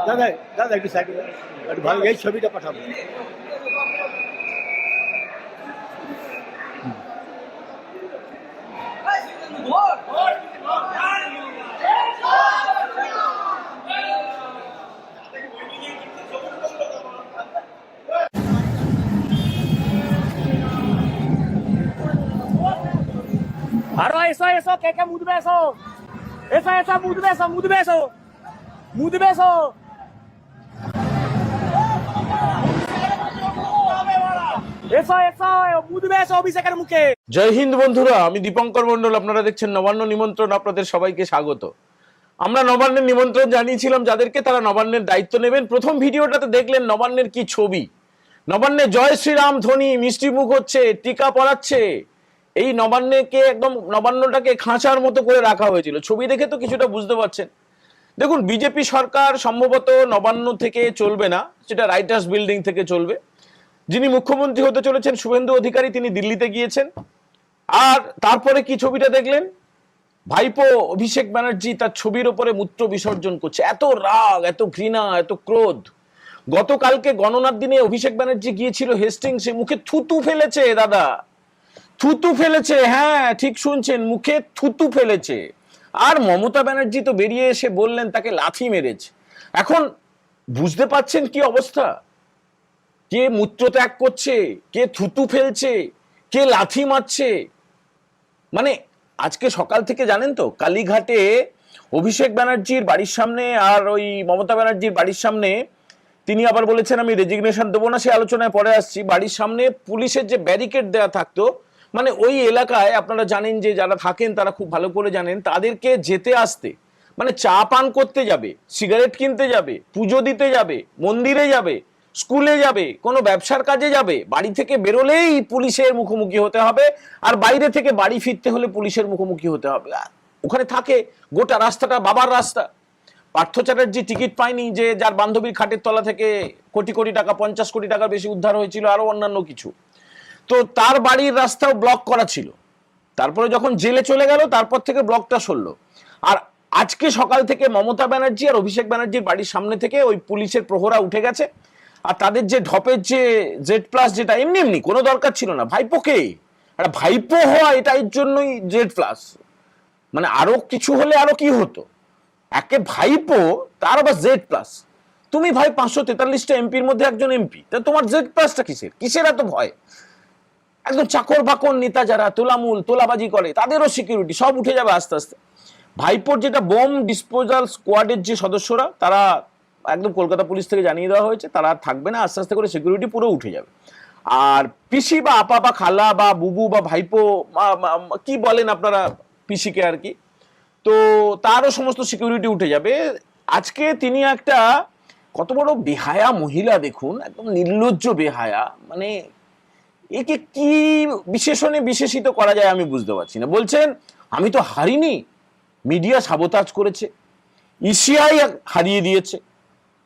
দাদা দাদা একটু সাইড একটু ভালো এই ছবিটা পাঠাবো। Aro, eso, que mudo beso. Eso, mudo beso. Mudo beso. Eso, mudo beso, অভিষেকের মুখে। জয় হিন্দ বন্ধুরা, আমি দীপঙ্কর মন্ডল। আপনারা দেখছেন নবান্ন নিমন্ত্রণ। আপনাদের সবাইকে স্বাগত। আমরা নবান্নের নিমন্ত্রণ জানিয়েছিলাম যাদেরকে, তারা নবান্নের দায়িত্ব নেবেন। প্রথম ভিডিওটাতে দেখলেন নবান্নের কি ছবি। নবান্নে জয় শ্রীরাম ধ্বনি, মিষ্টি মুখ হচ্ছে, টিকা পড়াচ্ছে। এই নবান্নকে একদম নবান্নটাকে খাঁচার মতো করে রাখা হয়েছিল। ছবি দেখে তো কিছুটা বুঝতে পারছেন। দেখুন, বিজেপি সরকার সম্ভবত নবান্ন থেকে চলবে না, সেটা রাইটার্স বিল্ডিং থেকে চলবে। যিনি মুখ্যমন্ত্রী হতে চলেছেন শুভেন্দু অধিকারী, তিনি দিল্লিতে গিয়েছেন। আর তারপরে কি ছবিটা দেখলেন, ভাইপো অভিষেক ব্যানার্জি তার ছবির ওপরে মূত্র বিসর্জন করছে। এত রাগ, এত ঘৃণা, এত ক্রোধ। গতকালকে গণনার দিনে অভিষেক ব্যানার্জি গিয়েছিল হেস্টিংসে, মুখে থুতু ফেলেছে। দাদা, থুতু ফেলেছে। হ্যাঁ, ঠিক শুনছেন, মুখে থুতু ফেলেছে। আর মমতা ব্যানার্জি তো বেরিয়ে এসে বললেন তাকে লাথি মেরেছে। এখন বুঝতে পারছেন কি অবস্থা? কে মূত্র ত্যাগ করছে, কে থুতু ফেলছে, কে লাথি মারছে। মানে আজকে সকাল থেকে জানেন তো, কালীঘাটে অভিষেক ব্যানার্জির বাড়ির সামনে আর ওই মমতা ব্যানার্জির বাড়ির সামনে তিনি আবার বলেছেন আমি রেজিগনেশন দেবো না, সে আলোচনায় পরে আসছি। বাড়ির সামনে পুলিশের যে ব্যারিকেড দেওয়া থাকতো, মানে ওই এলাকায় আপনারা জানেন যে যারা থাকেন তারা খুব ভালো করে জানেন, তাদেরকে যেতে আসতে, মানে চা পান করতে যাবে, সিগারেট কিনতে যাবে, পুজো দিতে যাবে, মন্দিরে যাবে, স্কুলে যাবে, কোনো ব্যবসার কাজে যাবে, বাড়ি থেকে বেরোলেই পুলিশের মুখোমুখি হতে হবে। আর বাইরে থেকে বাড়ি ফিরতে হলে পুলিশের মুখোমুখি হতে হবে। ওখানে থাকে গোটা রাস্তাটা বাবার রাস্তা। পার্থ চ্যাটার্জি টিকিট পায়নি, যে যার বান্ধবীর খাটের তলা থেকে কোটি কোটি টাকা, 50 কোটি টাকার বেশি উদ্ধার হয়েছিল, আরো অন্যান্য কিছু। তো তার বাড়ির রাস্তাও ব্লক করা ছিল। তারপরে যখন জেলে চলে গেল, তারপর থেকে ব্লকটা সরল। আর আজকে সকাল থেকে মমতা ব্যানার্জি আর অভিষেক ব্যানার্জির বাড়ির সামনে থেকে ওই পুলিশের প্রহরা উঠে গেছে। আর তাদের যে ঢপের যে Z+, যেটা এমনি এমনি কোনো দরকার ছিল না। ভাইপোকে একটা ভাইপো হওয়া, এটা এর জন্যই Z+। মানে আরো কিছু হলে আরো কি হতো, একে ভাইপো তার আবার Z+। তুমি ভাই 543টা এমপির মধ্যে একজন এমপি, তা তোমার Z+টা কিসের? কিসের এত ভয়? একদম চাকর বাকর নেতা যারা তোলামূল তোলাবাজি করে, তাদেরও সিকিউরিটি সব উঠে যাবে আস্তে আস্তে। ভাইপোর যেটা বোম ডিসপোজাল স্কোয়াডের যে সদস্যরা, তারা একদম কলকাতা পুলিশ থেকে জানিয়ে দেওয়া হয়েছে, তারা থাকবে না, আস্তে আস্তে করে সিকিউরিটি পুরো উঠে যাবে। আর পিসি বা আপা বা খালা বা বুবু বা ভাইপো, কি বলেন আপনারা পিসিকে আর কি, তো তারও সমস্ত সিকিউরিটি উঠে যাবে। আজকে তিনি একটা কত বড় বেহায়া মহিলা দেখুন, একদম নির্লজ্জ বেহায়া। মানে একে কি বিশেষণে বিশেষিত করা যায় আমি বুঝতে পারছি না। বলছেন আমি তো হারিনি, মিডিয়া সাবোতাজ করেছে, ইসিআই হারিয়ে দিয়েছে,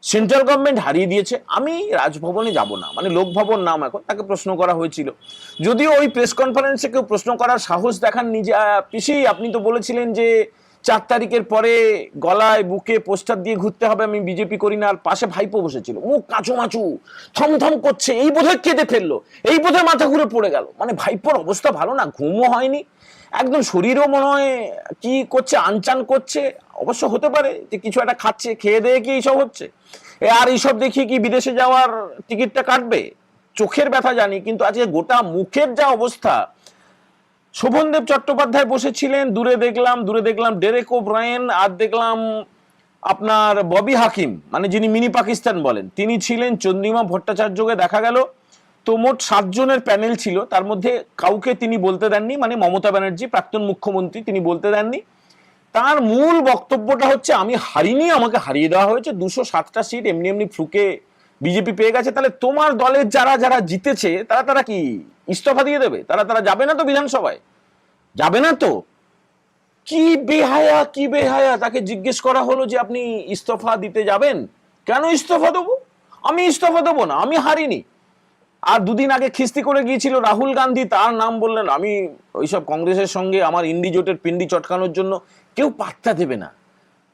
সেন্ট্রাল গভর্নমেন্ট হারিয়ে দিয়েছে, আমি রাজভবনে যাব না। মানে লোকভবন নাম এখন, তাকে প্রশ্ন করা হয়েছিল। যদিও ওই প্রেস কনফারেন্সে কেউ প্রশ্ন করার সাহস দেখান নিজে। পিসি, আপনি তো বলেছিলেন যে 4 তারিখের পরে গলায় বুকে পোস্টার দিয়ে ঘুরতে হবে, আমি বিজেপি করি না। আর পাশে ভাইপো বসেছিল, মুখ কাঁচুমাচু, থমথম করছে, এই বোধহয় কেঁদে ফেললো, এই বোধহয় মাথা ঘুরে পড়ে গেল। মানে ভাইপোর অবস্থা ভালো না, ঘুমও হয়নি, একদম শরীরও মনে হয় কি করছে, আনচান করছে। অবশ্য হতে পারে যে কিছু একটা খাচ্ছে, খেয়ে দিয়ে কি এইসব হচ্ছে। আর এইসব দেখিয়ে কি বিদেশে যাওয়ার টিকিটটা কাটবে? চোখের ব্যথা জানি, কিন্তু আজকে গোটা মুখের যা অবস্থা। শোভনদেব চট্টোপাধ্যায় বসেছিলেন, দূরে দেখলাম ডেরেক ওব্রায়েন, আর দেখলাম আপনার ববি হাকিম, মানে যিনি মিনি পাকিস্তান বলেন, তিনি ছিলেন। চন্দ্রিমা ভট্টাচার্যকে দেখা গেল। তো মোট 7 জনের প্যানেল ছিল, তার মধ্যে কাউকে তিনি বলতে দেননি, মানে মমতা ব্যানার্জি প্রাক্তন মুখ্যমন্ত্রী, তিনি বলতে দেননি। তার মূল বক্তব্যটা হচ্ছে আমি হারিনি, আমাকে হারিয়ে দেওয়া হয়েছে। 207টা সিট এমনি এমনি ফ্লুকে বিজেপি পেয়ে গেছে। তাহলে তোমার দলের যারা যারা জিতেছে তারা কি ইস্তফা দিয়ে দেবে? তারা যাবে না তো বিধানসভায়? যাবে না তো? কি বেহায়া। তাকে জিজ্ঞেস করা হলো যে আপনি ইস্তফা দিতে যাবেন? কেন ইস্তফা দেবো? আমি ইস্তফা দেবো না, আমি হারিনি। আর দুদিন আগে খিস্তি করে গিয়েছিল রাহুল গান্ধী, তার নাম বললেন। আমি ওইসব কংগ্রেসের সঙ্গে আমার ইন্ডি জোটের পিন্ডি চটকানোর জন্য কেউ পাত্তা দেবে না।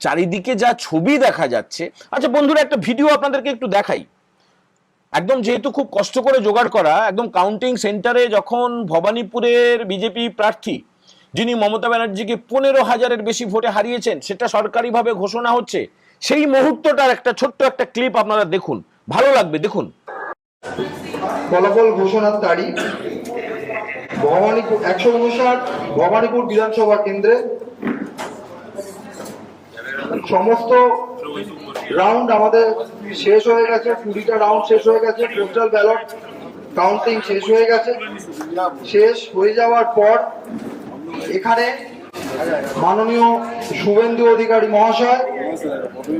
চারিদিকে যা ছবি দেখা যাচ্ছে। আচ্ছা বন্ধুরা, একটা ভিডিও আপনাদেরকে একটু দেখাই। একদম যেহেতু খুব কষ্ট করে জোগাড় করা, একদম কাউন্টিং সেন্টারে যখন ভবানীপুরের বিজেপি প্রার্থী যিনি মমতা ব্যানার্জিকে 15,000-এর বেশি ভোটে হারিয়েছেন, সেটা সরকারিভাবে ঘোষণা হচ্ছে, সেই মুহূর্তটার একটা ছোট্ট একটা ক্লিপ আপনারা দেখুন, ভালো লাগবে, দেখুন। ফলাফল ঘোষণার তারিখ ভবানীপুর 159 ভবানীপুর বিধানসভা কেন্দ্রে সমস্ত রাউন্ড আমাদের শেষ হয়ে গেছে। 20টা রাউন্ড শেষ হয়ে গেছে। পোস্টাল ব্যালট কাউন্টিং শেষ হয়ে গেছে। শেষ হয়ে যাওয়ার পর এখানে মাননীয় শুভেন্দু অধিকারী মহাশয়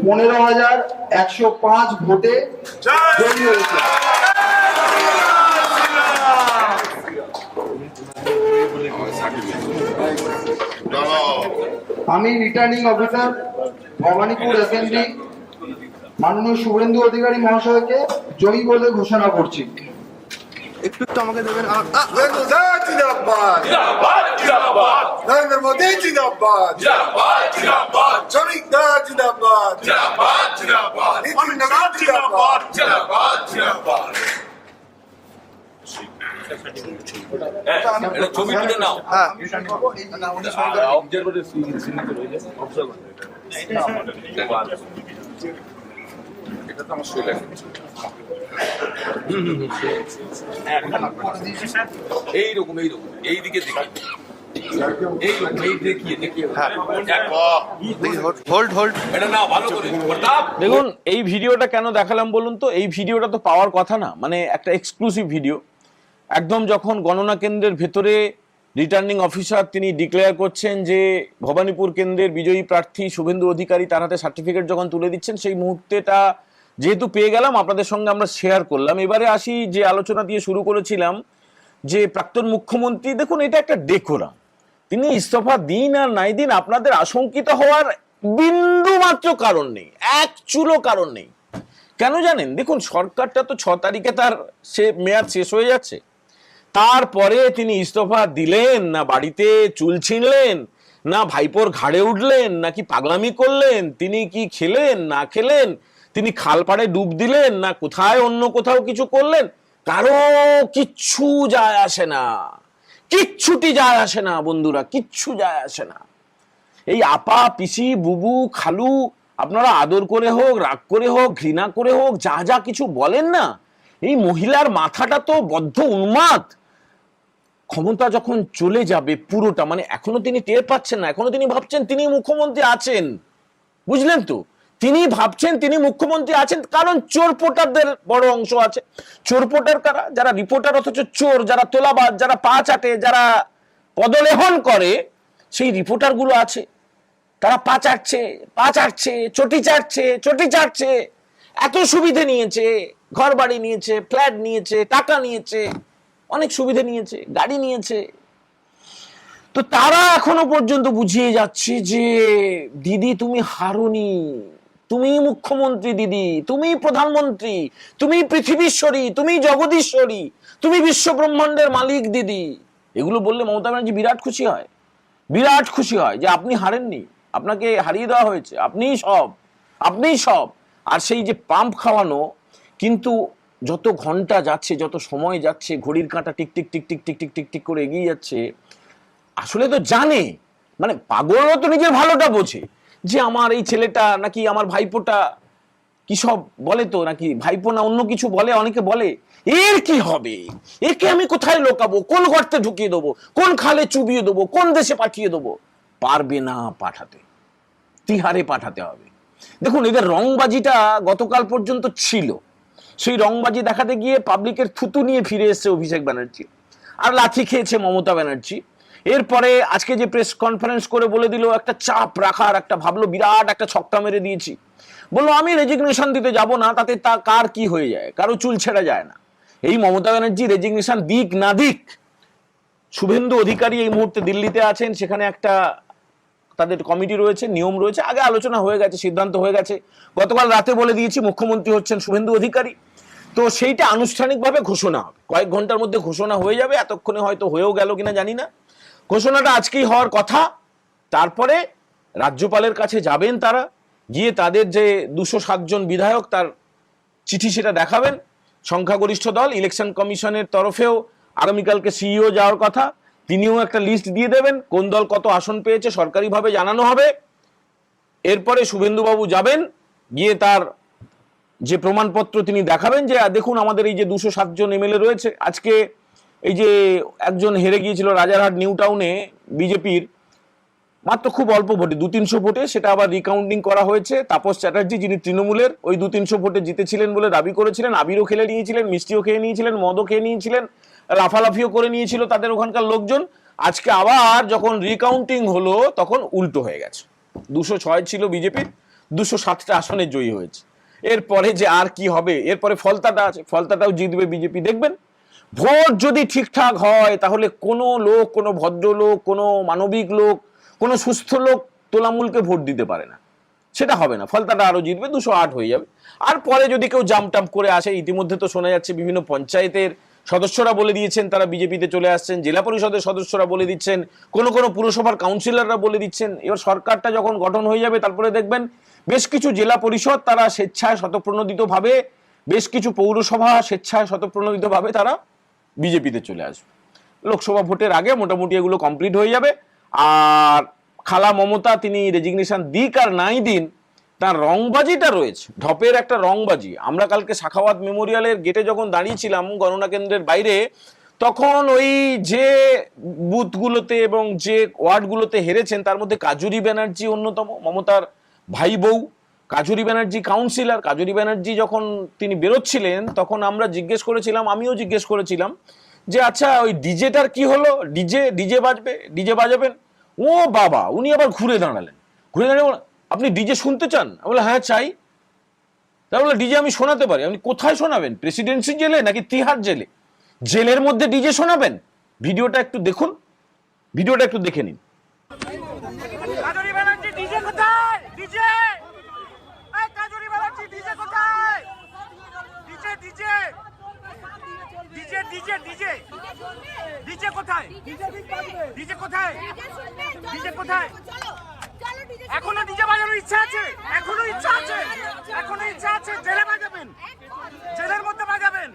15,105 ভোটে জয়ী হয়েছে। আমি রিটার্নিং অফিসার ভবানীপুর অ্যাসেম্বলি মাননীয় শুভেন্দু অধিকারী মহাশয়কে জয়ী বলে ঘোষণা করছি। একটু আমাকে দেবেন। জিন্দাবাদ জিন্দাবাদ জিন্দাবাদ নরেন্দ্র মোদি জিন্দাবাদ জিন্দাবাদ জিন্দাবাদ শ্রমিকদা জিন্দাবাদ জিন্দাবাদ জিন্দাবাদ নীতিনগর জিন্দাবাদ জিন্দাবাদ জিন্দাবাদ। ছবি তুলে নাও। হ্যাঁ, এটা তো আমার সই লাগে। এইরকম এইরকম এইদিকে দেখি, এইরকম এই দেখিয়ে দেখিয়ে হোল্ড হোল্ড। এটা নাও ভালো করে প্রতাপ। দেখুন এই ভিডিওটা কেন দেখালাম বলুন তো? এই ভিডিওটা তো পাওয়ার কথা না, মানে একটা এক্সক্লুসিভ ভিডিও। একদম যখন গণনা কেন্দ্রের ভেতরে রিটার্নিং অফিসার তিনি ডিক্লেয়ার করছেন যে ভবানীপুর কেন্দ্রের বিজয়ী প্রার্থী শুভেন্দু অধিকারী, তার হাতে সার্টিফিকেট যখন তুলে দিচ্ছেন, সেই মুহূর্তেটা যেহেতু পেয়ে গেলাম আপনাদের সঙ্গে আমরা শেয়ার করলাম। এবারে আসি যে আলোচনা দিয়ে শুরু করেছিলাম, যে প্রাক্তন মুখ্যমন্ত্রী, দেখুন এটা একটা ডেকোরাম। তিনি ইস্তফা দিন আর নাই দিন, আপনাদের আশঙ্কিত হওয়ার বিন্দু মাত্র কারণ নেই, এক চুলো কারণ নেই। কেন জানেন? দেখুন সরকারটা তো 6 তারিখে তার মেয়াদ শেষ হয়ে যাচ্ছে। তারপরে তিনি ইস্তফা দিলেন না বাড়িতে চুল ছিঁড়লেন, না ভাইপোর ঘাড়ে উঠলেন, নাকি পাগলামি করলেন, তিনি কি খেলেন না খেলেন, তিনি খালপাড়ে ডুব দিলেন, না কোথায় অন্য কোথাও কিছু করলেন, কারো কিচ্ছু যায় আসে না, কিচ্ছুটি যায় আসে না বন্ধুরা, কিচ্ছু যায় আসে না। এই আপা পিসি বুবু খালু আপনারা আদর করে হোক, রাগ করে হোক, ঘৃণা করে হোক, যা যা কিছু বলেন না, এই মহিলার মাথাটা তো বদ্ধ উন্মাদ। ক্ষমতা যখন চলে যাবে পুরোটা, মানে এখনো তিনি টের পাচ্ছেন না, এখনো তিনি ভাবছেন তিনি মুখ্যমন্ত্রী আছেন, বুঝলেন তো? তিনি ভাবছেন তিনি মুখ্যমন্ত্রী আছেন, কারণ চোরপোটারদের বড় অংশ আছে। চোরপোটার কারা? যারা রিপোর্টার অথচ চোর, যারা তোলাবাজ, যারা পা চাটে, যারা পদলেহন করে, সেই রিপোর্টার গুলো আছে। তারা পা চাটছে, চটি চাটছে, এত সুবিধে নিয়েছে, ঘর বাড়ি নিয়েছে, ফ্ল্যাট নিয়েছে, টাকা নিয়েছে, অনেক সুবিধে নিয়েছে, গাড়ি নিয়েছে। তো তারা এখনো পর্যন্ত বুঝিয়ে যাচ্ছে যে দিদি তুমি হারোনি, তুমি মুখ্যমন্ত্রী দিদি, তুমি প্রধানমন্ত্রী, তুমি পৃথিবীশ্বরী, তুমি জগদীশ্বরী, তুমি বিশ্ব ব্রহ্মাণ্ডের মালিক দিদি। এগুলো বললে মমতা ব্যানার্জি বিরাট খুশি হয়, বিরাট খুশি হয় যে আপনি হারেননি, আপনাকে হারিয়ে দেওয়া হয়েছে, আপনিই সব। আর সেই যে পাম্প খাওয়ানো, কিন্তু যত ঘন্টা যাচ্ছে, যত সময় যাচ্ছে, ঘড়ির কাঁটা tick tick tick tick tick tick tick tick করে এগিয়ে যাচ্ছে। আসলে তো জানে, মানে পাগলও তো নিজের ভালোটা বোঝে, যে আমার এই ছেলেটা নাকি আমার ভাইপোটা, কি সব বলে তো, নাকি ভাইপো না অন্য কিছু বলে, অনেকে বলে এর কি হবে, একে আমি কোথায় লোকাবো, কোন গর্তে ঢুকিয়ে দেবো, কোন খালে চুবিয়ে দেবো, কোন দেশে পাঠিয়ে দেবো। পারবে না পাঠাতে, তিহারে পাঠাতে হবে। দেখুন এদের রংবাজিটা গতকাল পর্যন্ত ছিল, সেই রংবাজি দেখাতে গিয়ে পাবলিকের থুতু নিয়ে ফিরে এসেছে অভিষেক ব্যানার্জি, আর লাথি খেয়েছে মমতা ব্যানার্জি। এরপরে আজকে যে প্রেস কনফারেন্স করে বলে দিল, একটা চাপ রাখার, একটা ভাবলো বিরাট একটা ছক্কা মেরে দিয়েছি, বললো আমি রেজিগনেশন দিতে যাব না, তাতে তা কার কি হয়ে যায়, কারো চুল ছেড়া যায় না। এই মমতা ব্যানার্জি রেজিগনেশন দিক না দিক, শুভেন্দু অধিকারী এই মুহূর্তে দিল্লিতে আছেন, সেখানে একটা তাদের কমিটি রয়েছে, নিয়ম রয়েছে, আগে আলোচনা হয়ে গেছে, সিদ্ধান্ত হয়ে গেছে, গতকাল রাতে বলে দিয়েছি মুখ্যমন্ত্রী হচ্ছেন শুভেন্দু অধিকারী। তো সেইটা আনুষ্ঠানিকভাবে ঘোষণা হবে, কয়েক ঘন্টার মধ্যে ঘোষণা হয়ে যাবে, এতক্ষণে হয়তো হয়েও গেল কিনা জানি না। ঘোষণাটা আজকেই হওয়ার কথা। তারপরে রাজ্যপালের কাছে যাবেন তারা, গিয়ে তাদের যে 207 জন বিধায়ক তার চিঠি সেটা দেখাবেন। সংখ্যাগরিষ্ঠ দল ইলেকশন কমিশনের তরফেও আগামীকালকে সিইও যাওয়ার কথা, তিনিও একটা লিস্ট দিয়ে দেবেন কোন দল কত আসন পেয়েছে সরকারিভাবে জানানো হবে। এরপরে শুভেন্দুবাবু যাবেন, গিয়ে তার যে প্রমাণপত্র তিনি দেখাবেন যে দেখুন আমাদের এই যে 207 জন এমএলএ রয়েছে। আজকে এই যে একজন হেরে গিয়েছিল রাজারহাট নিউ টাউনে বিজেপির, মাত্র খুব অল্প ভোটে 200-300 ভোটে, সেটা আবার রিকাউন্টিং করা হয়েছে। তাপস চ্যাটার্জি যিনি তৃণমূলের, ওই 200-300 ভোটে জিতেছিলেন বলে দাবি করেছিলেন, আবিরও খেলে নিয়েছিলেন, মিষ্টিও খেয়ে নিয়েছিলেন, মদও খেয়ে নিয়েছিলেন, লাফালাফিও করে নিয়েছিল তাদের ওখানকার লোকজন। আজকে আবার যখন রিকাউন্টিং হলো তখন উল্টো হয়ে গেছে, 206 ছিল বিজেপির, 207টা আসনে জয়ী হয়েছে। এরপরে যে আর কি হবে, এরপরে ফলতাটা আছে, ফলতাটাও জিতবে বিজেপি। দেখবেন ভোট যদি ঠিকঠাক হয় তাহলে কোনো লোক, কোনো ভদ্রলোক, কোনো মানবিক লোক, কোনো সুস্থ লোক তোলামূলকে ভোট দিতে পারে না, সেটা হবে না। ফলতাটা আরো জিতবে, 208 হয়ে যাবে। আর পরে যদি কেউ জামটাম করে আসে, ইতিমধ্যে তো শোনা যাচ্ছে বিভিন্ন পঞ্চায়েতের সদস্যরা বলে দিয়েছেন তারা বিজেপিতে চলে আসছেন, জেলা পরিষদের সদস্যরা বলে দিচ্ছেন, কোনো কোনো পুরসভার কাউন্সিলররা বলে দিচ্ছেন। এবার সরকারটা যখন গঠন হয়ে যাবে তারপরে দেখবেন বেশ কিছু জেলা পরিষদ তারা স্বেচ্ছায় স্বতঃপ্রণোদিতভাবে, বেশ কিছু পৌরসভা স্বেচ্ছায় স্বতঃপ্রণোদিতভাবে তারা বিজেপিতে চলে আসবে। লোকসভা ভোটের আগে মোটামুটি এগুলো কমপ্লিট হয়ে যাবে। আর খালা মমতা তিনি রেজিগনেশন দিক আর নাই দিন, তার রংবাজিটা রয়েছে, ঢপের একটা রংবাজি। আমরা কালকে সাখাওয়াত মেমোরিয়ালের গেটে যখন দাঁড়িয়েছিলাম গণনা কেন্দ্রের বাইরে, তখন ওই যে বুথগুলোতে এবং যে ওয়ার্ডগুলোতে হেরেছেন তার মধ্যে কাজুরি ব্যানার্জি অন্যতম, মমতার ভাই বউ কাজুরি ব্যানার্জি কাউন্সিলর। কাজুরি ব্যানার্জি যখন তিনি বেরোচ্ছিলেন তখন আমরা জিজ্ঞেস করেছিলাম, আমিও জিজ্ঞেস করেছিলাম যে আচ্ছা ওই ডিজেটার কি হলো, ডিজে বাজবে, ডিজে বাজাবেন? ও বাবা, উনি আবার ঘুরে দাঁড়ালেন, ঘুরে দাঁড়িয়ে আপনি ডিজে শুনতে চান? আমি বললাম হ্যাঁ চাই। তাহলে ডিজে আমি শোনাতে পারি। আপনি কোথায় শোনাবেন, প্রেসিডেন্সি জেলে নাকি তিহার জেলে? জেলের মধ্যে ডিজে শোনাবেন? ভিডিওটা একটু দেখুন, ভিডিওটা একটু দেখে নিন। কাজুরি ব্যানার্জি ডিজে কোথায়? ডিজে, এই কাজুরি ব্যানার্জি ডিজে কোথায়? DJ DJ DJ DJ DJ DJ কোথায়? ডিজে কোথায়? ডিজে কোথায়? এখনো ডিজে বাজানোর ইচ্ছা আছে? এখনো ইচ্ছা আছে? এখনো ইচ্ছা আছে? জেলে বাজাবেন, জেলের মধ্যে বাজাবেন।